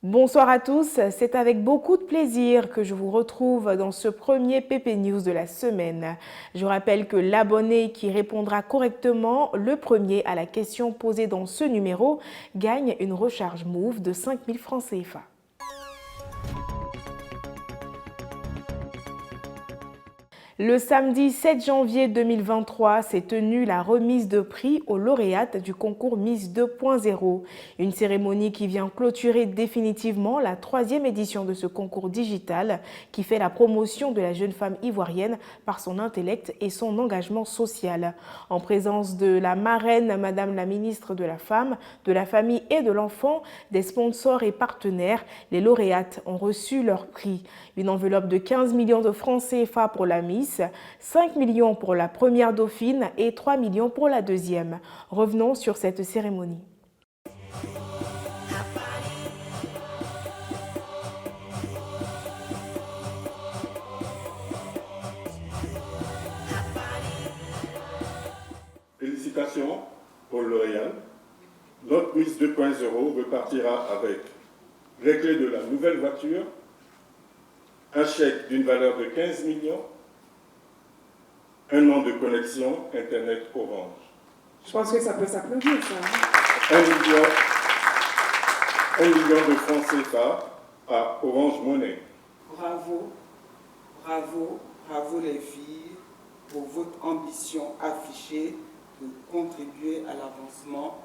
Bonsoir à tous, c'est avec beaucoup de plaisir que je vous retrouve dans ce premier PP News de la semaine. Je rappelle que l'abonné qui répondra correctement le premier à la question posée dans ce numéro gagne une recharge Move de 5 000 francs CFA. Le samedi 7 janvier 2023 s'est tenue la remise de prix aux lauréates du concours Miss 2.0, une cérémonie qui vient clôturer définitivement la 3e édition de ce concours digital qui fait la promotion de la jeune femme ivoirienne par son intellect et son engagement social. En présence de la marraine, Madame la ministre de la Femme, de la Famille et de l'Enfant, des sponsors et partenaires, les lauréates ont reçu leur prix. Une enveloppe de 15 millions de francs CFA pour la Miss, 5 millions pour la première dauphine et 3 millions pour la deuxième. Revenons sur cette cérémonie. Félicitations pour L'Oréal. Notre Miss 2.0 repartira avec les clés de la nouvelle voiture, un chèque d'une valeur de 15 millions, un an de connexion Internet Orange. Je pense que ça peut s'applaudir, ça. 1 million de francs CFA à Orange Money. Bravo, bravo, bravo les filles pour votre ambition affichée de contribuer à l'avancement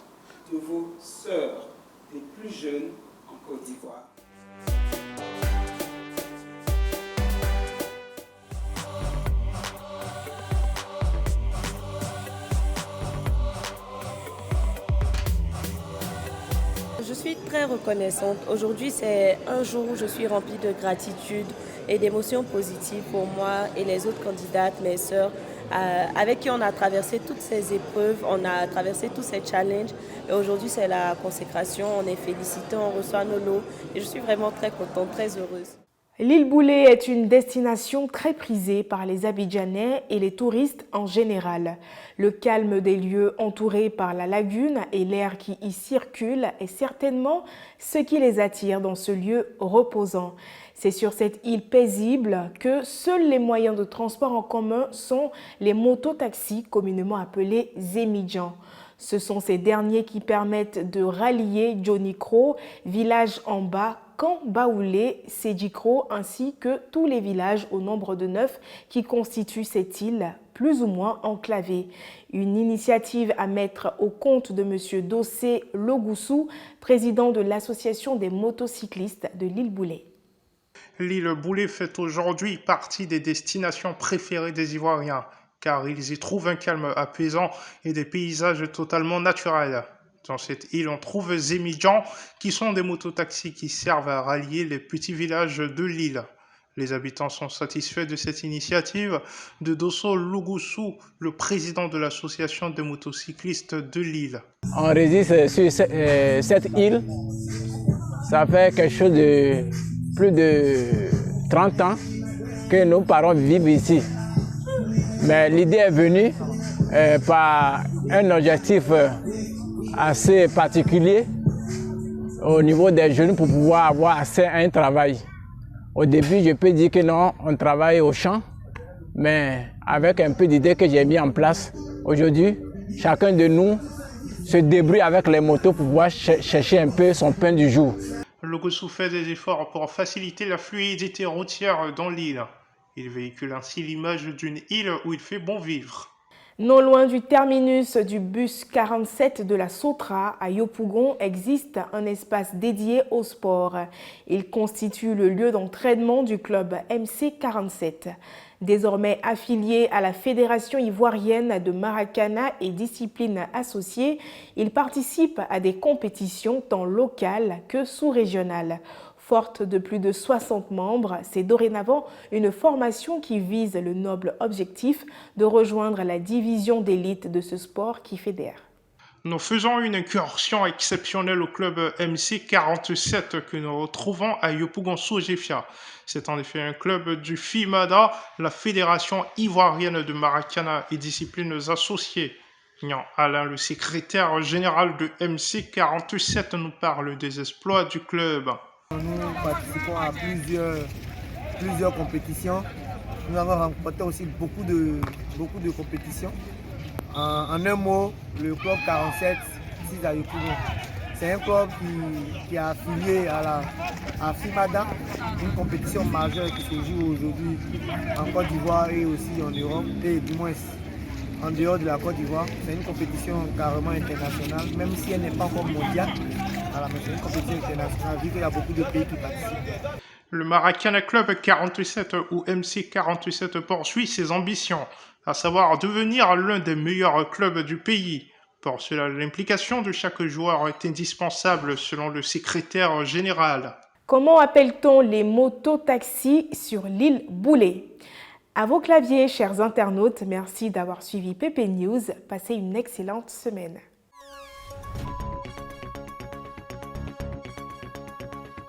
de vos sœurs les plus jeunes en Côte d'Ivoire. Je suis très reconnaissante. Aujourd'hui, c'est un jour où je suis remplie de gratitude et d'émotions positives pour moi et les autres candidates, mes sœurs, avec qui on a traversé toutes ces épreuves, on a traversé tous ces challenges. Et aujourd'hui, c'est la consécration, on est félicité, on reçoit nos lots. Et je suis vraiment très contente, très heureuse. L'île Boulé est une destination très prisée par les Abidjanais et les touristes en général. Le calme des lieux entourés par la lagune et l'air qui y circule est certainement ce qui les attire dans ce lieu reposant. C'est sur cette île paisible que seuls les moyens de transport en commun sont les mototaxis, communément appelés Zemidjan. Ce sont ces derniers qui permettent de rallier Djonikro, village en bas, Camp Baoulé, Sédikro, ainsi que tous les villages au nombre de 9 qui constituent cette île, plus ou moins enclavée. Une initiative à mettre au compte de M. Dossé Logoussou, président de l'association des motocyclistes de l'île Boulé. L'île Boulé fait aujourd'hui partie des destinations préférées des Ivoiriens, car ils y trouvent un calme apaisant et des paysages totalement naturels. Dans cette île, on trouve Zemidjan, qui sont des mototaxis qui servent à rallier les petits villages de l'île. Les habitants sont satisfaits de cette initiative de Dosso Lugoussou, le président de l'association des motocyclistes de l'île. On réside sur cette île, ça fait quelque chose de plus de 30 ans que nos parents vivent ici. Mais l'idée est venue par un objectif assez particulier au niveau des jeunes pour pouvoir avoir accès à un travail. Au début, je peux dire que non, on travaille au champ, mais avec un peu d'idées que j'ai mis en place, aujourd'hui, chacun de nous se débrouille avec les motos pour pouvoir chercher un peu son pain du jour. Logoussou fait des efforts pour faciliter la fluidité routière dans l'île. Il véhicule ainsi l'image d'une île où il fait bon vivre. Non loin du terminus du bus 47 de la Sotra, à Yopougon, existe un espace dédié au sport. Il constitue le lieu d'entraînement du club MC47. Désormais affilié à la Fédération ivoirienne de Maracana et disciplines associées, il participe à des compétitions tant locales que sous-régionales. Forte de plus de 60 membres, c'est dorénavant une formation qui vise le noble objectif de rejoindre la division d'élite de ce sport qui fédère. Nous faisons une incursion exceptionnelle au club MC47 que nous retrouvons à Yopougon-Sojefia. C'est en effet un club du FIMADA, la Fédération ivoirienne de Maracana et disciplines associées. Nyan Alain, le secrétaire général de MC47, nous parle des exploits du club. Nous participons à plusieurs compétitions. Nous avons remporté aussi beaucoup de compétitions. En un mot, le club 47, ici à Yopougon, c'est un club qui est affilié à FIMADA, une compétition majeure qui se joue aujourd'hui en Côte d'Ivoire et aussi en Europe, et du moins en dehors de la Côte d'Ivoire. C'est une compétition carrément internationale, même si elle n'est pas encore mondiale. Alors, mais c'est une compétition internationale, vu qu'il y a beaucoup de pays qui participent. Le Maracana Club 47 ou MC 47 poursuit ses ambitions, à savoir devenir l'un des meilleurs clubs du pays. Pour cela, l'implication de chaque joueur est indispensable selon le secrétaire général. Comment appelle-t-on les mototaxis sur l'île Boulet? À vos claviers, chers internautes, merci d'avoir suivi PP News. Passez une excellente semaine.